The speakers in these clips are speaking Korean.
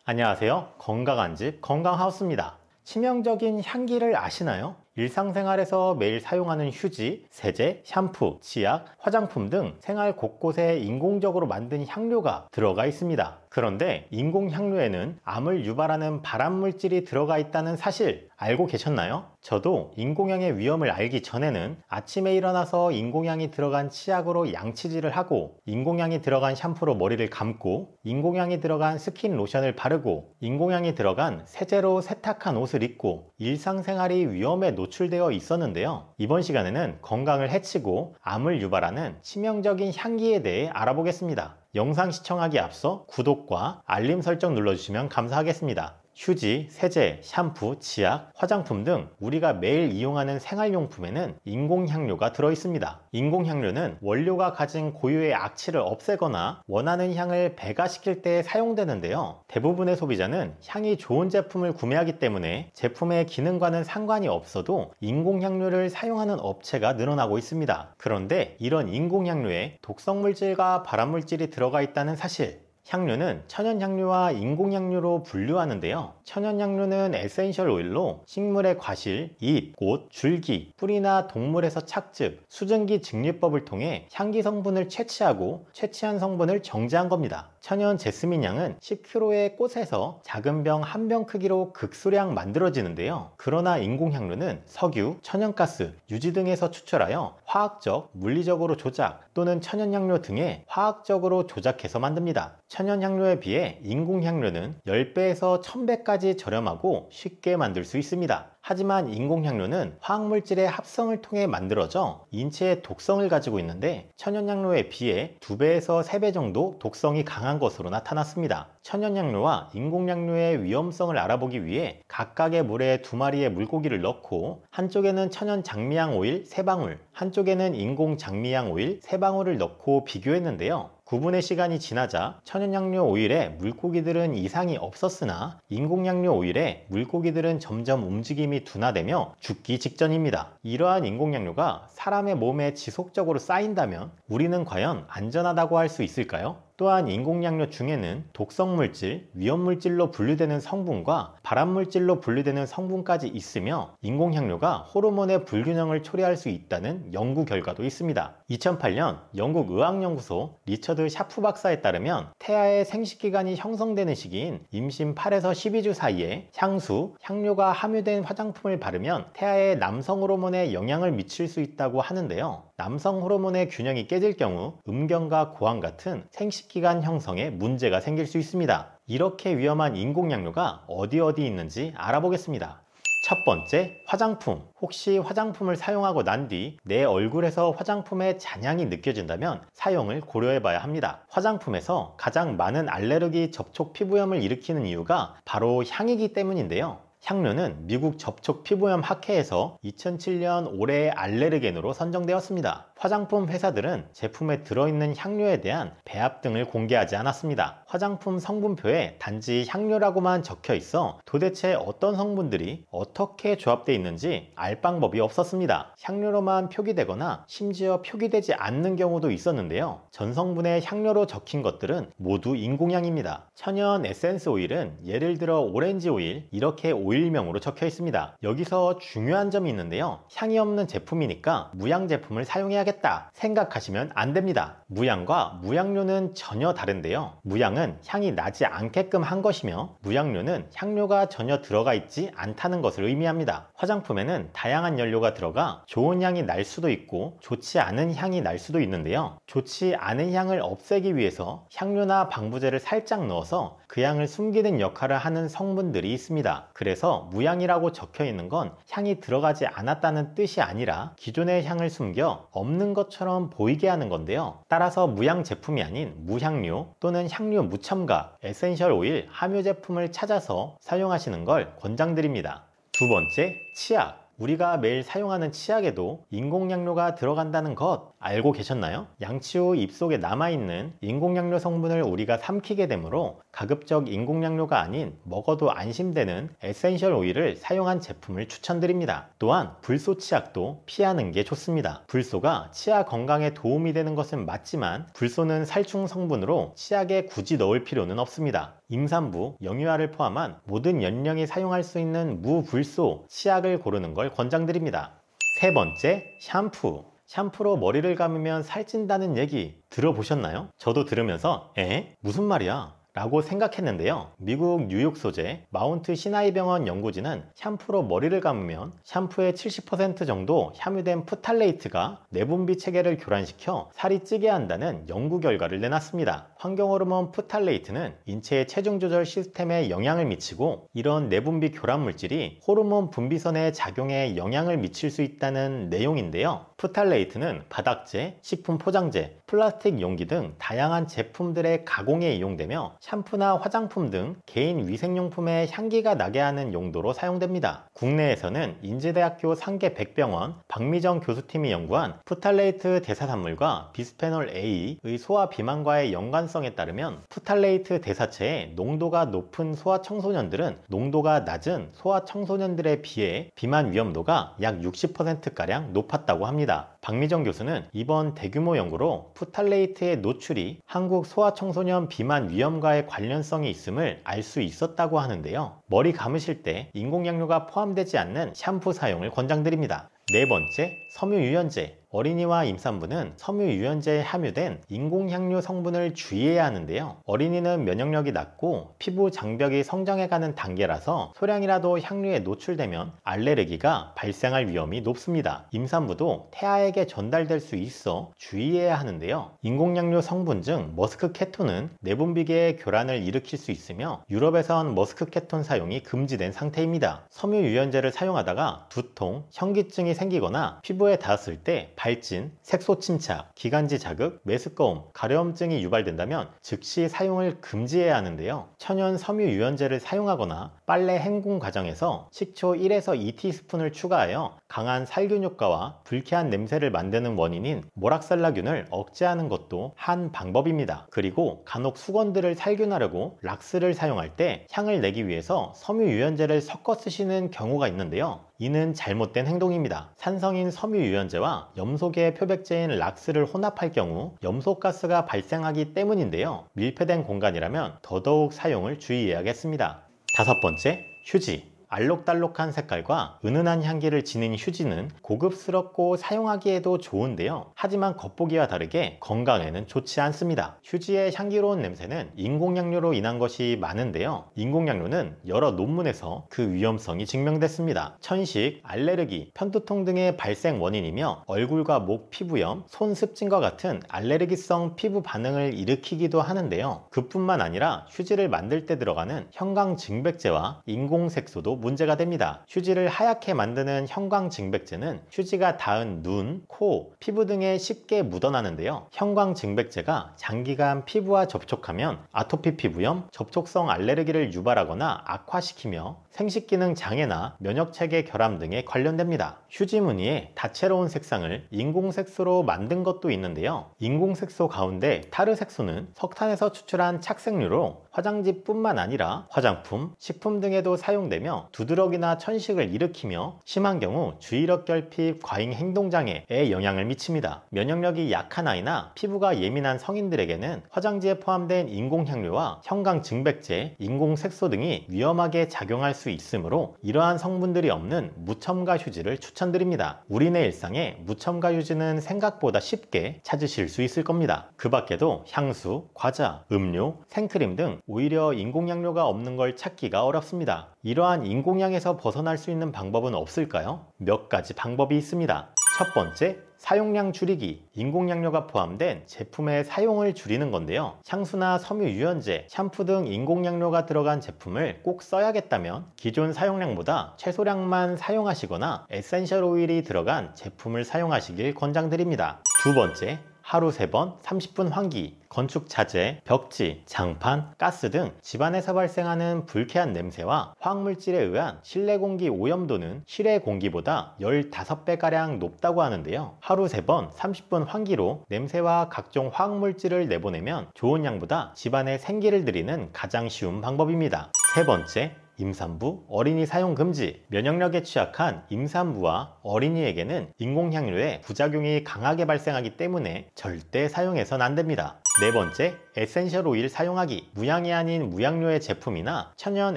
안녕하세요. 건강한 집 건강하우스입니다. 치명적인 향기를 아시나요? 일상생활에서 매일 사용하는 휴지, 세제, 샴푸, 치약, 화장품 등 생활 곳곳에 인공적으로 만든 향료가 들어가 있습니다. 그런데 인공향료에는 암을 유발하는 발암물질이 들어가 있다는 사실 알고 계셨나요? 저도 인공향의 위험을 알기 전에는 아침에 일어나서 인공향이 들어간 치약으로 양치질을 하고, 인공향이 들어간 샴푸로 머리를 감고, 인공향이 들어간 스킨 로션을 바르고, 인공향이 들어간 세제로 세탁한 옷을 입고 일상생활이 위험에 노출되어 있었는데요. 이번 시간에는 건강을 해치고 암을 유발하는 치명적인 향기에 대해 알아보겠습니다. 영상 시청하기 앞서 구독과 알림 설정 눌러주시면 감사하겠습니다. 휴지, 세제, 샴푸, 치약, 화장품 등 우리가 매일 이용하는 생활용품에는 인공향료가 들어있습니다. 인공향료는 원료가 가진 고유의 악취를 없애거나 원하는 향을 배가시킬 때 사용되는데요. 대부분의 소비자는 향이 좋은 제품을 구매하기 때문에 제품의 기능과는 상관이 없어도 인공향료를 사용하는 업체가 늘어나고 있습니다. 그런데 이런 인공향료에 독성물질과 발암물질이 들어가 있다는 사실, 향료는 천연향료와 인공향료로 분류하는데요. 천연향료는 에센셜 오일로 식물의 과실, 잎, 꽃, 줄기, 뿌리나 동물에서 착즙, 수증기 증류법을 통해 향기 성분을 채취하고 채취한 성분을 정제한 겁니다. 천연 제스민 향은 10kg의 꽃에서 작은 병 한 병 크기로 극소량 만들어지는데요. 그러나 인공향료는 석유, 천연가스, 유지 등에서 추출하여 화학적, 물리적으로 조작 또는 천연향료 등에 화학적으로 조작해서 만듭니다. 천연향료에 비해 인공향료는 10배에서 1000배까지 저렴하고 쉽게 만들 수 있습니다. 하지만 인공향료는 화학물질의 합성을 통해 만들어져 인체에 독성을 가지고 있는데, 천연향료에 비해 2배에서 3배 정도 독성이 강한 것으로 나타났습니다. 천연향료와 인공향료의 위험성을 알아보기 위해 각각의 물에 2마리의 물고기를 넣고 한쪽에는 천연 장미향 오일 3방울, 한쪽에는 인공 장미향 오일 3방울을 넣고 비교했는데요. 9분의 시간이 지나자 천연향료 오일에 물고기들은 이상이 없었으나 인공향료 오일에 물고기들은 점점 움직임이 둔화되며 죽기 직전입니다. 이러한 인공향료가 사람의 몸에 지속적으로 쌓인다면 우리는 과연 안전하다고 할 수 있을까요? 또한 인공향료 중에는 독성물질, 위험물질로 분류되는 성분과 발암물질로 분류되는 성분까지 있으며, 인공향료가 호르몬의 불균형을 초래할 수 있다는 연구 결과도 있습니다. 2008년 영국 의학연구소 리처드 샤프 박사에 따르면 태아의 생식기관이 형성되는 시기인 임신 8에서 12주 사이에 향수, 향료가 함유된 화장품을 바르면 태아의 남성 호르몬에 영향을 미칠 수 있다고 하는데요. 남성 호르몬의 균형이 깨질 경우 음경과 고환 같은 생식기관 형성에 문제가 생길 수 있습니다. 이렇게 위험한 인공향료가 어디 있는지 알아보겠습니다. 첫 번째, 화장품. 혹시 화장품을 사용하고 난 뒤 내 얼굴에서 화장품의 잔향이 느껴진다면 사용을 고려해 봐야 합니다. 화장품에서 가장 많은 알레르기 접촉 피부염을 일으키는 이유가 바로 향이기 때문인데요. 향료는 미국 접촉 피부염 학회에서 2007년 올해의 알레르겐으로 선정되었습니다. 화장품 회사들은 제품에 들어있는 향료에 대한 배합 등을 공개하지 않았습니다. 화장품 성분표에 단지 향료라고만 적혀 있어 도대체 어떤 성분들이 어떻게 조합되어 있는지 알 방법이 없었습니다. 향료로만 표기되거나 심지어 표기되지 않는 경우도 있었는데요. 전 성분의 향료로 적힌 것들은 모두 인공향입니다. 천연 에센스 오일은 예를 들어 오렌지 오일, 이렇게 오일명으로 적혀 있습니다. 여기서 중요한 점이 있는데요. 향이 없는 제품이니까 무향 제품을 사용해야겠다 생각하시면 안 됩니다. 무향과 무향료는 전혀 다른데요. 무향은 향이 나지 않게끔 한 것이며, 무향료는 향료가 전혀 들어가 있지 않다는 것을 의미합니다. 화장품에는 다양한 연료가 들어가 좋은 향이 날 수도 있고 좋지 않은 향이 날 수도 있는데요. 좋지 않은 향을 없애기 위해서 향료나 방부제를 살짝 넣어서 그 향을 숨기는 역할을 하는 성분들이 있습니다. 그래서 무향이라고 적혀 있는 건 향이 들어가지 않았다는 뜻이 아니라 기존의 향을 숨겨 없는 것처럼 보이게 하는 건데요. 따라서 무향 제품이 아닌 무향료 또는 향료 무첨가, 에센셜 오일 함유 제품을 찾아서 사용하시는 걸 권장드립니다. 두 번째, 치약. 우리가 매일 사용하는 치약에도 인공향료가 들어간다는 것 알고 계셨나요? 양치 후 입속에 남아있는 인공향료 성분을 우리가 삼키게 되므로 가급적 인공향료가 아닌 먹어도 안심되는 에센셜 오일을 사용한 제품을 추천드립니다. 또한 불소 치약도 피하는 게 좋습니다. 불소가 치아 건강에 도움이 되는 것은 맞지만 불소는 살충 성분으로 치약에 굳이 넣을 필요는 없습니다. 임산부, 영유아를 포함한 모든 연령이 사용할 수 있는 무불소 치약을 고르는 걸 권장드립니다. 세 번째, 샴푸. 샴푸로 머리를 감으면 살찐다는 얘기 들어보셨나요? 저도 들으면서 무슨 말이야? 라고 생각했는데요. 미국 뉴욕 소재 마운트 시나이 병원 연구진은 샴푸로 머리를 감으면 샴푸의 70% 정도 함유된 프탈레이트가 내분비 체계를 교란시켜 살이 찌게 한다는 연구 결과를 내놨습니다. 환경호르몬 프탈레이트는 인체의 체중 조절 시스템에 영향을 미치고 이런 내분비 교란 물질이 호르몬 분비선의 작용에 영향을 미칠 수 있다는 내용인데요. 프탈레이트는 바닥재, 식품 포장재, 플라스틱 용기 등 다양한 제품들의 가공에 이용되며 샴푸나 화장품 등 개인 위생용품에 향기가 나게 하는 용도로 사용됩니다. 국내에서는 인제대학교 상계백병원 박미정 교수팀이 연구한 프탈레이트 대사산물과 비스페놀 A의 소아 비만과의 연관성에 따르면 프탈레이트 대사체의 농도가 높은 소아청소년들은 농도가 낮은 소아청소년들에 비해 비만 위험도가 약 60%가량 높았다고 합니다. 박미정 교수는 이번 대규모 연구로 프탈레이트의 노출이 한국 소아청소년 비만 위험과의 관련성이 있음을 알 수 있었다고 하는데요. 머리 감으실 때 인공향료가 포함되지 않는 샴푸 사용을 권장드립니다. 네 번째, 섬유유연제. 어린이와 임산부는 섬유유연제에 함유된 인공향료 성분을 주의해야 하는데요. 어린이는 면역력이 낮고 피부 장벽이 성장해가는 단계라서 소량이라도 향료에 노출되면 알레르기가 발생할 위험이 높습니다. 임산부도 태아에게 전달될 수 있어 주의해야 하는데요. 인공향료 성분 중 머스크케톤은 내분비계의 교란을 일으킬 수 있으며 유럽에선 머스크케톤 사용이 금지된 상태입니다. 섬유유연제를 사용하다가 두통, 현기증이 생기거나 피부에 닿았을 때 발진, 색소 침착, 기관지 자극, 메스꺼움, 가려움증이 유발된다면 즉시 사용을 금지해야 하는데요. 천연 섬유유연제를 사용하거나 빨래 헹굼 과정에서 식초 1에서 2티스푼을 추가하여 강한 살균 효과와 불쾌한 냄새를 만드는 원인인 모락살라균을 억제하는 것도 한 방법입니다. 그리고 간혹 수건들을 살균하려고 락스를 사용할 때 향을 내기 위해서 섬유유연제를 섞어 쓰시는 경우가 있는데요. 이는 잘못된 행동입니다. 산성인 섬유유연제와 염소계 표백제인 락스를 혼합할 경우 염소가스가 발생하기 때문인데요. 밀폐된 공간이라면 더더욱 사용을 주의해야겠습니다. 다섯 번째, 휴지. 알록달록한 색깔과 은은한 향기를 지닌 휴지는 고급스럽고 사용하기에도 좋은데요. 하지만 겉보기와 다르게 건강에는 좋지 않습니다. 휴지의 향기로운 냄새는 인공향료로 인한 것이 많은데요. 인공향료는 여러 논문에서 그 위험성이 증명됐습니다. 천식, 알레르기, 편두통 등의 발생 원인이며 얼굴과 목 피부염, 손 습진과 같은 알레르기성 피부 반응을 일으키기도 하는데요. 그뿐만 아니라 휴지를 만들 때 들어가는 형광증백제와 인공색소도 문제가 됩니다. 휴지를 하얗게 만드는 형광증백제는 휴지가 닿은 눈, 코, 피부 등에 쉽게 묻어나는데요. 형광증백제가 장기간 피부와 접촉하면 아토피 피부염, 접촉성 알레르기를 유발하거나 악화시키며 생식기능 장애나 면역체계 결함 등에 관련됩니다. 휴지 무늬의 다채로운 색상을 인공색소로 만든 것도 있는데요. 인공색소 가운데 타르색소는 석탄에서 추출한 착색류로 화장지뿐만 아니라 화장품, 식품 등에도 사용되며 두드러기나 천식을 일으키며 심한 경우 주의력 결핍, 과잉 행동장애에 영향을 미칩니다. 면역력이 약한 아이나 피부가 예민한 성인들에게는 화장지에 포함된 인공향료와 형광증백제, 인공색소 등이 위험하게 작용할 수 있으므로 이러한 성분들이 없는 무첨가 휴지를 추천드립니다. 우리네 일상에 무첨가 휴지는 생각보다 쉽게 찾으실 수 있을 겁니다. 그 밖에도 향수, 과자, 음료, 생크림 등 오히려 인공향료가 없는 걸 찾기가 어렵습니다. 이러한 인공향에서 벗어날 수 있는 방법은 없을까요? 몇 가지 방법이 있습니다. 첫 번째, 사용량 줄이기. 인공향료가 포함된 제품의 사용을 줄이는 건데요. 향수나 섬유유연제, 샴푸 등 인공향료가 들어간 제품을 꼭 써야겠다면 기존 사용량보다 최소량만 사용하시거나 에센셜 오일이 들어간 제품을 사용하시길 권장드립니다. 두 번째, 하루 3번 30분 환기, 건축 자재, 벽지, 장판, 가스 등 집안에서 발생하는 불쾌한 냄새와 화학물질에 의한 실내 공기 오염도는 실외 공기보다 15배가량 높다고 하는데요. 하루 3번 30분 환기로 냄새와 각종 화학물질을 내보내면 좋은 양보다 집안에 생기를 들이는 가장 쉬운 방법입니다. 세 번째, 임산부, 어린이 사용 금지. 면역력에 취약한 임산부와 어린이에게는 인공향료의 부작용이 강하게 발생하기 때문에 절대 사용해서는 안 됩니다. 네 번째, 에센셜 오일 사용하기. 무향이 아닌 무향료의 제품이나 천연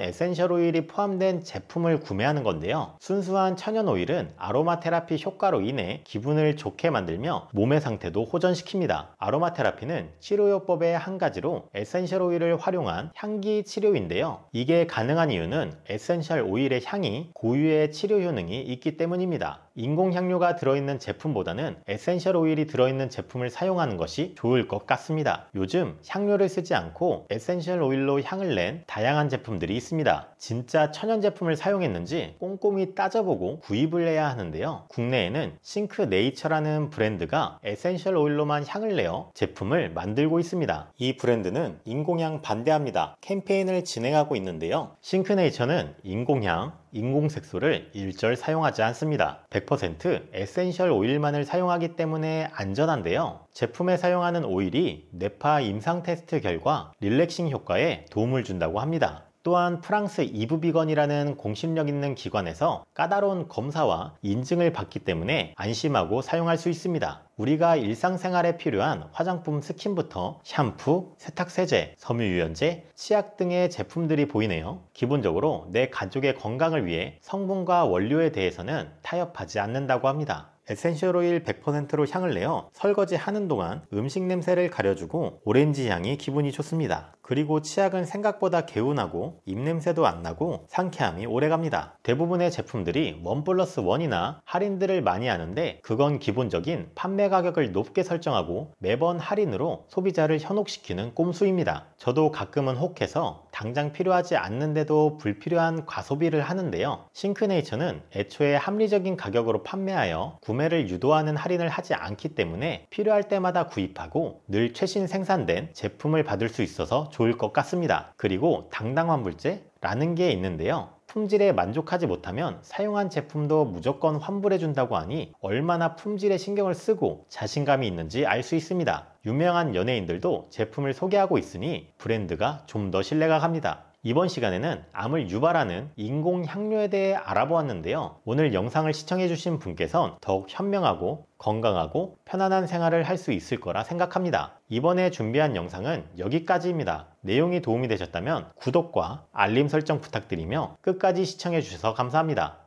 에센셜 오일이 포함된 제품을 구매하는 건데요. 순수한 천연 오일은 아로마 테라피 효과로 인해 기분을 좋게 만들며 몸의 상태도 호전시킵니다. 아로마 테라피는 치료요법의 한 가지로 에센셜 오일을 활용한 향기 치료인데요. 이게 가능한 이유는 에센셜 오일의 향이 고유의 치료 효능이 있기 때문입니다. 인공향료가 들어있는 제품보다는 에센셜 오일이 들어있는 제품을 사용하는 것이 좋을 것 같습니다. 요즘 향료를 쓰지 않고 에센셜 오일로 향을 낸 다양한 제품들이 있습니다. 진짜 천연 제품을 사용했는지 꼼꼼히 따져보고 구입을 해야 하는데요. 국내에는 싱크네이처라는 브랜드가 에센셜 오일로만 향을 내어 제품을 만들고 있습니다. 이 브랜드는 인공향 반대합니다 캠페인을 진행하고 있는데요. 싱크네이처는 인공향, 인공색소를 일절 사용하지 않습니다. 100% 에센셜 오일만을 사용하기 때문에 안전한데요. 제품에 사용하는 오일이 뇌파 임상 테스트 결과 릴렉싱 효과에 도움을 준다고 합니다. 또한 프랑스 이브비건이라는 공신력 있는 기관에서 까다로운 검사와 인증을 받기 때문에 안심하고 사용할 수 있습니다. 우리가 일상생활에 필요한 화장품 스킨부터 샴푸, 세탁세제, 섬유유연제, 치약 등의 제품들이 보이네요. 기본적으로 내 가족의 건강을 위해 성분과 원료에 대해서는 타협하지 않는다고 합니다. 에센셜 오일 100%로 향을 내어 설거지 하는 동안 음식 냄새를 가려주고 오렌지 향이 기분이 좋습니다. 그리고 치약은 생각보다 개운하고 입냄새도 안 나고 상쾌함이 오래갑니다. 대부분의 제품들이 1+1이나 할인들을 많이 하는데 그건 기본적인 판매 가격을 높게 설정하고 매번 할인으로 소비자를 현혹시키는 꼼수입니다. 저도 가끔은 혹해서 당장 필요하지 않는데도 불필요한 과소비를 하는데요. 싱크네이처는 애초에 합리적인 가격으로 판매하여 구매를 유도하는 할인을 하지 않기 때문에 필요할 때마다 구입하고 늘 최신 생산된 제품을 받을 수 있어서 좋을 것 같습니다. 그리고 당당 환불제라는 게 있는데요. 품질에 만족하지 못하면 사용한 제품도 무조건 환불해 준다고 하니 얼마나 품질에 신경을 쓰고 자신감이 있는지 알 수 있습니다. 유명한 연예인들도 제품을 소개하고 있으니 브랜드가 좀 더 신뢰가 갑니다. 이번 시간에는 암을 유발하는 인공향료에 대해 알아보았는데요. 오늘 영상을 시청해주신 분께선 더욱 현명하고 건강하고 편안한 생활을 할 수 있을 거라 생각합니다. 이번에 준비한 영상은 여기까지입니다. 내용이 도움이 되셨다면 구독과 알림 설정 부탁드리며 끝까지 시청해 주셔서 감사합니다.